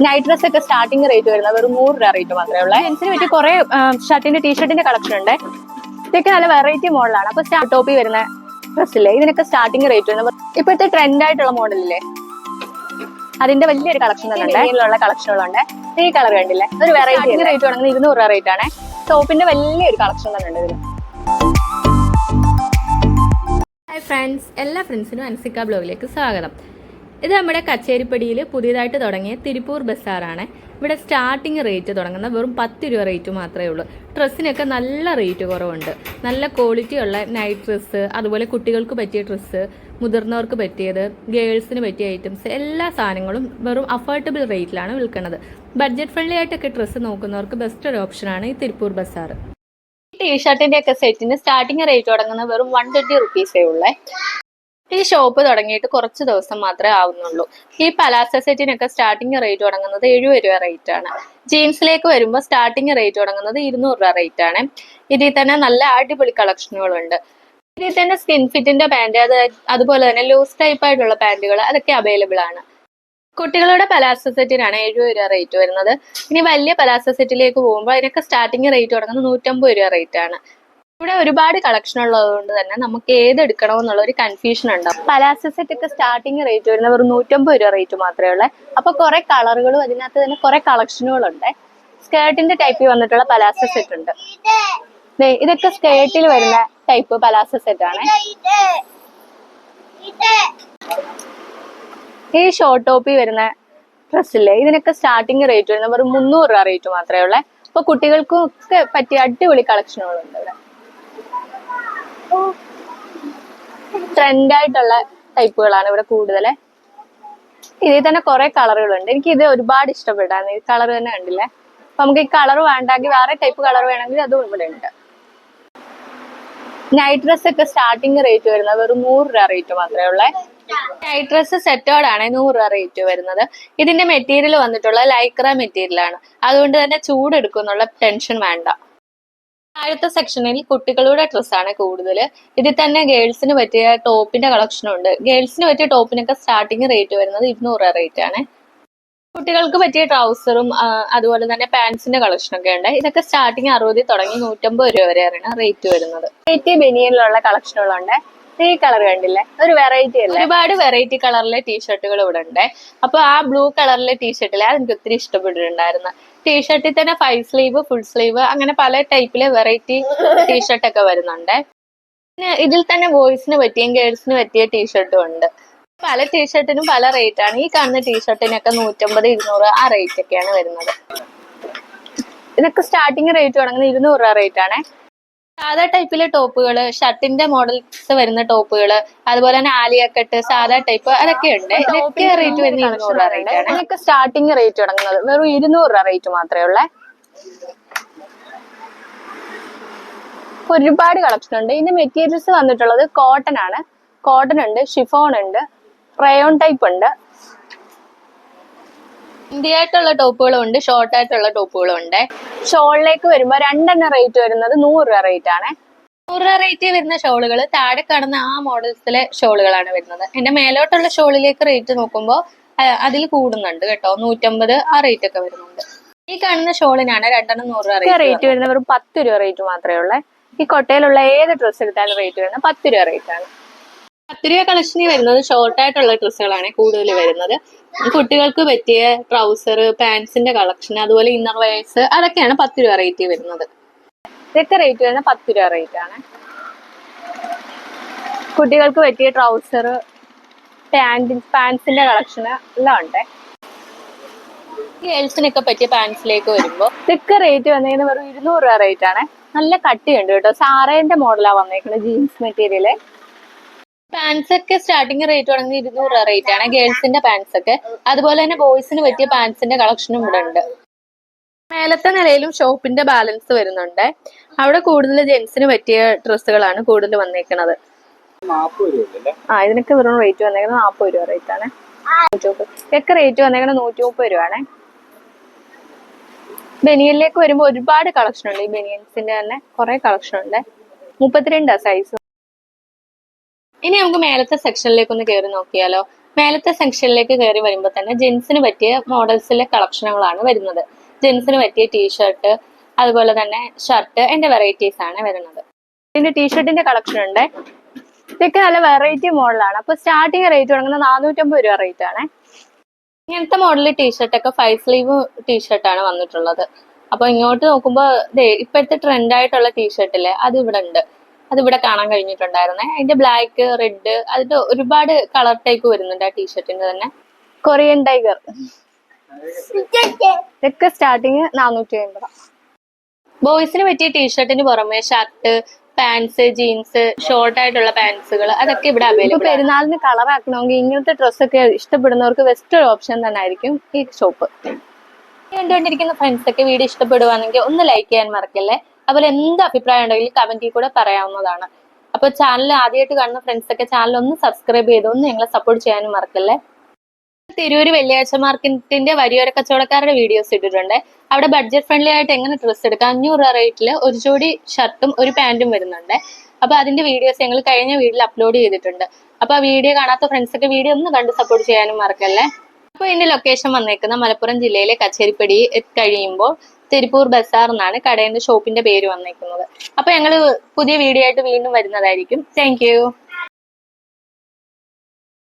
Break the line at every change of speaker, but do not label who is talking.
Night dress ഒക്കെ starting rate വരുന്നത് വെറും 100 രൂപ റേറ്റ് മാത്രമേ ഉള്ളൂ. ജെൻസിന് പറ്റി കുറെ ഷർട്ടിന്റെ ടീഷർട്ടിന്റെ കളക്ഷൻ ഉണ്ട്. ഇതൊക്കെ നല്ല വെറൈറ്റി മോഡലാണ്. അപ്പൊ ടോപ്പിൽ വരുന്ന ഡ്രസ്സില്ലേ ഇതിനൊക്കെ സ്റ്റാർട്ടിംഗ് റേറ്റ് വരുന്നത് ഇപ്പോഴത്തെ ട്രെൻഡ് ആയിട്ടുള്ള മോഡലില്ലേ അതിന്റെ വലിയൊരു കളക്ഷൻ തന്നെ ഉണ്ട്. കളക്ഷനുകളുണ്ട്. ഈ കളർ കണ്ടില്ലേ ഒരു വെറൈറ്റി റേറ്റ് തുടങ്ങുന്നത് 200 രൂപ റേറ്റ് ആണ്. ടോപ്പിന്റെ വലിയൊരു കളക്ഷൻ തന്നെ ഉണ്ട് ഇതിന്.
ഹായ് ഫ്രണ്ട്സ്, എല്ലാ ഫ്രണ്ട്സിനും അൻസിക്ക ബ്ലോഗിലേക്ക് സ്വാഗതം. ഇത് നമ്മുടെ കച്ചേരിപ്പടിയിൽ പുതിയതായിട്ട് തുടങ്ങിയ തിരുപ്പൂർ ബസാറാണ്. ഇവിടെ സ്റ്റാർട്ടിങ് റേറ്റ് തുടങ്ങുന്ന വെറും 10 രൂപ റേറ്റ് മാത്രമേ ഉള്ളൂ. ഡ്രസ്സിനൊക്കെ നല്ല റേറ്റ് കുറവുണ്ട്. നല്ല ക്വാളിറ്റി ഉള്ള നൈറ്റ് ഡ്രസ്സ്, അതുപോലെ കുട്ടികൾക്ക് പറ്റിയ ഡ്രസ്സ്, മുതിർന്നവർക്ക് പറ്റിയത്, ഗേൾസിന് പറ്റിയ ഐറ്റംസ്, എല്ലാ സാധനങ്ങളും വെറും അഫോർഡബിൾ റേറ്റിലാണ് വിൽക്കുന്നത്. ബഡ്ജറ്റ് ഫ്രണ്ട്ലി ആയിട്ടൊക്കെ ഡ്രസ്സ് നോക്കുന്നവർക്ക് ബെസ്റ്റ് ഒരു ഓപ്ഷനാണ് ഈ തിരുപ്പൂർ ബസാർ.
ടീഷർട്ടിന്റെ ഒക്കെ സെറ്റിന് സ്റ്റാർട്ടിംഗ് റേറ്റ് തുടങ്ങുന്നത് വെറും 120 റുപ്പീസേ ഉള്ളേ. ഈ ഷോപ്പ് തുടങ്ങിയിട്ട് കുറച്ച് ദിവസം മാത്രമേ ആവുന്നുള്ളൂ. ഈ പലാസ സെറ്റിനൊക്കെ സ്റ്റാർട്ടിംഗ് റേറ്റ് തുടങ്ങുന്നത് 70 രൂപ റേറ്റ് ആണ്. ജീൻസിലേക്ക് വരുമ്പോൾ സ്റ്റാർട്ടിംഗ് റേറ്റ് തുടങ്ങുന്നത് 200 രൂപ റേറ്റ് ആണ്. ഇതിൽ തന്നെ നല്ല അടിപൊളി കളക്ഷനുകളുണ്ട്. ഇതിൽ തന്നെ സ്കിൻ ഫിറ്റിന്റെ പാന്റ്, അതുപോലെ തന്നെ ലൂസ് ടൈപ്പ് ആയിട്ടുള്ള പാന്റുകൾ അതൊക്കെ അവൈലബിൾ ആണ്. കുട്ടികളുടെ പലാസ സെറ്റിനാണ് 70 രൂപ റേറ്റ് വരുന്നത്. ഇനി വലിയ പലാസ സെറ്റിലേക്ക് പോകുമ്പോൾ അതിനൊക്കെ സ്റ്റാർട്ടിംഗ് റേറ്റ് തുടങ്ങുന്നത് 150 രൂപ റേറ്റ് ആണ്. ഇവിടെ ഒരുപാട് കളക്ഷൻ ഉള്ളത് കൊണ്ട് തന്നെ നമുക്ക് ഏത് എടുക്കണമെന്നുള്ള ഒരു കൺഫ്യൂഷൻ ഉണ്ടാവും. പലാസ സെറ്റ് ഒക്കെ സ്റ്റാർട്ടിംഗ് റേറ്റ് വരുന്നത് വെറും 150 രൂപ റേറ്റ് മാത്രമേ ഉള്ളൂ. അപ്പൊ കുറെ കളറുകളും അതിനകത്ത് തന്നെ കുറെ കളക്ഷനുകളുണ്ട്. സ്കേർട്ടിന്റെ ടൈപ്പിൽ വന്നിട്ടുള്ള പലാസ സെറ്റ് ഉണ്ട്. ഇതൊക്കെ സ്കേർട്ടിൽ വരുന്ന ടൈപ്പ് പലാസ സെറ്റ് ആണ്. ഈ ഷോർട്ട് ടോപ്പിൽ വരുന്ന ഡ്രസ്സില്ലേ ഇതിനൊക്കെ സ്റ്റാർട്ടിംഗ് റേറ്റ് വരുന്നത് വെറും 300 രൂപ റേറ്റ് മാത്രമേ ഉള്ളൂ. അപ്പൊ കുട്ടികൾക്കും ഒക്കെ പറ്റിയ അടിപൊളി കളക്ഷനുകളുണ്ട് ഇവിടെ. ട്രെൻഡ് ആയിട്ടുള്ള ടൈപ്പുകളാണ് ഇവിടെ കൂടുതൽ. ഇതിൽ തന്നെ കുറെ കളറുകളുണ്ട്. എനിക്ക് ഇത് ഒരുപാട് ഇഷ്ടപ്പെട്ടാണ്. ഈ കളർ തന്നെ കണ്ടില്ലേ. അപ്പൊ നമുക്ക് ഈ കളർ വേണ്ടെങ്കിൽ വേറെ ടൈപ്പ് കളർ വേണമെങ്കിൽ അതും ഇവിടെ ഉണ്ട്. നൈറ്റ് ഡ്രസ് ഒക്കെ സ്റ്റാർട്ടിംഗ് റേറ്റ് വരുന്നത് വെറും 100 രൂപ റേറ്റ് മാത്രമേ ഉള്ളൂ. നൈറ്റ് ഡ്രസ് സെറ്റോടാണ് 100 രൂപ റേറ്റ് വരുന്നത്. ഇതിന്റെ മെറ്റീരിയൽ വന്നിട്ടുള്ള ലൈക്ര മെറ്റീരിയൽ ആണ്. അതുകൊണ്ട് തന്നെ ചൂടെടുക്കുന്നുള്ള ടെൻഷൻ വേണ്ട. താഴത്തെ സെക്ഷനിൽ കുട്ടികളുടെ ഡ്രസ്സാണ് കൂടുതൽ. ഇതിൽ തന്നെ ഗേൾസിന് പറ്റിയ ടോപ്പിന്റെ കളക്ഷനും ഉണ്ട്. ഗേൾസിന് പറ്റിയ ടോപ്പിനൊക്കെ സ്റ്റാർട്ടിംഗ് റേറ്റ് വരുന്നത് 200 രൂപ റേറ്റ് ആണ്. കുട്ടികൾക്ക് പറ്റിയ ട്രൗസറും അതുപോലെ തന്നെ പാൻസിന്റെ കളക്ഷനൊക്കെ ഉണ്ട്. ഇതൊക്കെ സ്റ്റാർട്ടിങ് 60 തുടങ്ങി 150 രൂപ വരെയാണ് റേറ്റ് വരുന്നത്. വെറൈറ്റി ബനിയനിലുള്ള കളക്ഷനുകളുണ്ട്. ഈ കളർ കണ്ടില്ലേ ഒരു വെറൈറ്റി അല്ല. ഒരുപാട് വെറൈറ്റി കളറിലെ ടീഷർട്ടുകൾ ഇവിടെ ഉണ്ട്. അപ്പൊ ആ ബ്ലൂ കളറിലെ ടീഷർട്ടിലെ അതെനിക്ക് ഒത്തിരി ഇഷ്ടപ്പെട്ടിട്ടുണ്ടായിരുന്നു. ടീഷർട്ടിൽ തന്നെ 5 സ്ലീവ്, ഫുൾ സ്ലീവ്, അങ്ങനെ പല ടൈപ്പിലെ വെറൈറ്റി ടീഷർട്ട് ഒക്കെ വരുന്നുണ്ട്. പിന്നെ ഇതിൽ തന്നെ ബോയ്സിന് പറ്റിയും ഗേൾസിന് പറ്റിയ ടീഷർട്ടും ഉണ്ട്. പല ടീഷർട്ടിനും പല റേറ്റ് ആണ്. ഈ കാണുന്ന ടീഷർട്ടിനൊക്കെ 150, 200 ആ റേറ്റ് ഒക്കെയാണ് വരുന്നത്. ഇതൊക്കെ സ്റ്റാർട്ടിങ് റേറ്റ് തുടങ്ങുന്നത് 200 രൂപ റേറ്റ് ആണ്. സാധാ ടൈപ്പിലെ ടോപ്പുകള്, ഷർട്ടിന്റെ മോഡൽസ് വരുന്ന ടോപ്പുകള്, അതുപോലെ തന്നെ ആലിയക്കട്ട്, സാധാ ടൈപ്പ് അതൊക്കെ ഉണ്ട്. ഇതൊക്കെ റേറ്റ് വരുന്നത് 200 രൂപ റേറ്റ് ആണ്. ഇതൊക്കെ സ്റ്റാർട്ടിങ് റേറ്റ് തുടങ്ങുന്നത് വെറും 200 രൂപ റേറ്റ് മാത്രമേ ഉള്ളേ. ഒരുപാട് കളക്ഷൻ ഉണ്ട്. ഇതിന്റെ മെറ്റീരിയൽസ് വന്നിട്ടുള്ളത് കോട്ടൺ ആണ്. കോട്ടൺ ഉണ്ട്, ഷിഫോൺ ഉണ്ട്, റയോൺ ടൈപ്പ് ഉണ്ട്. ഇന്ത്യ ആയിട്ടുള്ള ടോപ്പുകളും ഉണ്ട്, ഷോർട്ട് ആയിട്ടുള്ള ടോപ്പുകളും ഉണ്ട്. ഷോളിലേക്ക് വരുമ്പോ രണ്ടെണ്ണം റേറ്റ് വരുന്നത് 100 രൂപ റേറ്റ് ആണ്. 100 രൂപ റേറ്റ് വരുന്ന ഷോളുകൾ താഴെ കാണുന്ന ആ മോഡൽസിലെ ഷോളുകളാണ് വരുന്നത്. എന്റെ മേലോട്ടുള്ള ഷോളിലേക്ക് റേറ്റ് നോക്കുമ്പോൾ അതിൽ കൂടുന്നുണ്ട് കേട്ടോ. 150 ആ റേറ്റ് ഒക്കെ വരുന്നുണ്ട്. ഈ കാണുന്ന ഷോളിനാണ് രണ്ടെണ്ണം 100 രൂപ റേറ്റ് വരുന്നത്. വെറും 10 രൂപ റേറ്റ് മാത്രമേ ഉള്ളൂ. ഈ കൊട്ടയിലുള്ള ഏത് ഡ്രസ്സ് എടുത്താലും റേറ്റ് വരുന്നത് 10 രൂപ റേറ്റ് ആണ്. 10 രൂപ കളക്ഷനിൽ വരുന്നത് ഷോർട്ട് ആയിട്ടുള്ള ഡ്രസ്സുകളാണ് കൂടുതൽ വരുന്നത്. കുട്ടികൾക്ക് പറ്റിയ ട്രൗസർ, പാൻസിന്റെ കളക്ഷൻ, അതുപോലെ ഇന്നർ വെയേഴ്സ് അതൊക്കെയാണ് 10 രൂപ റേറ്റ് വരുന്നത്. ഇതൊക്കെ റേറ്റ് വരുന്നത് 10 രൂപ റേറ്റ് ആണ്. കുട്ടികൾക്ക് പറ്റിയ ട്രൗസർ, പാൻസിന്റെ കളക്ഷൻ എല്ലാം ഉണ്ട്. ഗേൾസിനൊക്കെ പറ്റിയ പാൻസിലേക്ക് വരുമ്പോൾ ഇതൊക്കെ റേറ്റ് വന്നേക്കുന്നത് വെറും 200 രൂപ റേറ്റ് ആണ്. നല്ല കട്ടിയുണ്ട് കേട്ടോ. സാറേന്റെ മോഡലാ വന്നേക്കുന്നത്, ജീൻസ് മെറ്റീരിയല്. പാൻസ് ഒക്കെ സ്റ്റാർട്ടിങ് റേറ്റ് തുടങ്ങുന്നത് 200 രൂപ റേറ്റ് ആണ്. ഗേൾസിന്റെ പാൻസ് ഒക്കെ, അതുപോലെ തന്നെ ബോയ്സിന് പറ്റിയ പാൻസിന്റെ കളക്ഷനും ഇവിടെ ഉണ്ട്. മേലത്തെ നിലയിലും ഷോപ്പിന്റെ ബാലൻസ് വരുന്നുണ്ട്. അവിടെ കൂടുതൽ ജെന്റ്സിന് പറ്റിയ ഡ്രസ്സുകളാണ് കൂടുതൽ വന്നേക്കുന്നത്. ഇതിനൊക്കെ വെറും റേറ്റ് വന്നേക്കുന്നത് 40 രൂപ റേറ്റ് ആണ്. ഇതൊക്കെ റേറ്റ് വന്നേക്കുന്നത് 130 രൂപ ആണ്. ബനിയനിലേക്ക് വരുമ്പോൾ ഒരുപാട് കളക്ഷൻ ഉണ്ട്. ഈ ബനിയൻസിന്റെ തന്നെ കുറെ കളക്ഷൻ ഉണ്ട്. 32 സൈസ്. ഇനി നമുക്ക് മേലത്തെ സെക്ഷനിലേക്ക് ഒന്ന് കയറി നോക്കിയാലോ. മേലത്തെ സെക്ഷനിലേക്ക് കയറി വരുമ്പോൾ തന്നെ ജെൻസിന് പറ്റിയ മോഡൽസിലെ കളക്ഷനുകളാണ് വരുന്നത്. ജെൻസിന് പറ്റിയ ടീഷർട്ട്, അതുപോലെ തന്നെ ഷർട്ട്, അതിന്റെ വെറൈറ്റീസ് ആണ് വരുന്നത്. ഇതിന്റെ ടീഷർട്ടിന്റെ കളക്ഷൻ ഉണ്ട്. ഇതൊക്കെ നല്ല വെറൈറ്റി മോഡലാണ്. അപ്പൊ സ്റ്റാർട്ടിങ് റേറ്റ് തുടങ്ങുന്നത് 450 രൂപ റേറ്റ് ആണ്. ഇങ്ങനത്തെ മോഡൽ ടീഷർട്ടൊക്കെ 5 സ്ലീവ് ടീഷർട്ടാണ് വന്നിട്ടുള്ളത്. അപ്പൊ ഇങ്ങോട്ട് നോക്കുമ്പോൾ ഇപ്പോഴത്തെ ട്രെൻഡ് ആയിട്ടുള്ള ടീഷർട്ടില്ലേ, അത് ഇവിടെ ഉണ്ട്. അത് ഇവിടെ കാണാൻ കഴിഞ്ഞിട്ടുണ്ടായിരുന്നേ. അതിന്റെ ബ്ലാക്ക്, റെഡ്, അതിന്റെ ഒരുപാട് കളർ ടൈപ്പ് വരുന്നുണ്ട് ആ ടീഷർട്ടിന്റെ തന്നെ. കൊറിയൻ ടൈഗർ ഇതൊക്കെ സ്റ്റാർട്ടിങ് 450. ബോയ്സിന് പറ്റിയ ടീഷർട്ടിന് പുറമെ ഷർട്ട്, പാൻസ്, ജീൻസ്, ഷോർട്ട് ആയിട്ടുള്ള പാൻസുകൾ, അതൊക്കെ ഇവിടെ അവൈലബിൾ. പെരുന്നാളിന് കളർ ആക്കണമെങ്കിൽ ഇങ്ങനത്തെ ഡ്രസ്സൊക്കെ ഇഷ്ടപ്പെടുന്നവർക്ക് ബെസ്റ്റ് ഓപ്ഷൻ തന്നെ ആയിരിക്കും ഈ ഷോപ്പ്. കണ്ടുകൊണ്ടിരിക്കുന്ന ഫ്രണ്ട്സ് ഒക്കെ വീഡിയോ ഇഷ്ടപ്പെടുവാണെങ്കിൽ ഒന്ന് ലൈക്ക് ചെയ്യാൻ മറക്കല്ലേ. അതുപോലെ എന്ത് അഭിപ്രായം ഉണ്ടെങ്കിലും കമന്റിൽ കൂടെ പറയാവുന്നതാണ്. അപ്പൊ ചാനൽ ആദ്യമായിട്ട് കാണുന്ന ഫ്രണ്ട്സ് ഒക്കെ ചാനൽ ഒന്ന് സബ്സ്ക്രൈബ് ചെയ്ത് ഒന്ന് ഞങ്ങളെ സപ്പോർട്ട് ചെയ്യാനും മറക്കല്ലേ. തിരൂര് വെള്ളിയാഴ്ച മാർക്കറ്റിന്റെ വരിയോര കച്ചവടക്കാരുടെ വീഡിയോസ് ഇട്ടിട്ടുണ്ട്. അവിടെ ബഡ്ജറ്റ് ഫ്രണ്ട്ലി ആയിട്ട് എങ്ങനെ ഡ്രസ്സ് എടുക്കാം, 500 രൂപ റേറ്റിൽ ഒരു ജോഡി ഷർട്ടും ഒരു പാന്റും വരുന്നുണ്ട്. അപ്പൊ അതിന്റെ വീഡിയോസ് ഞങ്ങൾ കഴിഞ്ഞ വീഡിയോയിൽ അപ്ലോഡ് ചെയ്തിട്ടുണ്ട്. അപ്പൊ ആ വീഡിയോ കാണാത്ത ഫ്രണ്ട്സ് ഒക്കെ വീഡിയോ ഒന്ന് കണ്ട് സപ്പോർട്ട് ചെയ്യാനും മറക്കല്ലേ. അപ്പൊ ഇതിന്റെ ലൊക്കേഷൻ വന്നേക്കുന്ന മലപ്പുറം ജില്ലയിലെ കച്ചേരിപ്പടി കഴിയുമ്പോൾ തിരുപ്പൂർ ബസാർ എന്നാണ് കടയുടെ ഷോപ്പിന്റെ പേര് വന്നേക്കുന്നത്. അപ്പൊ ഞങ്ങൾ പുതിയ വീഡിയോ ആയിട്ട് വീണ്ടും വരുന്നതായിരിക്കും. താങ്ക്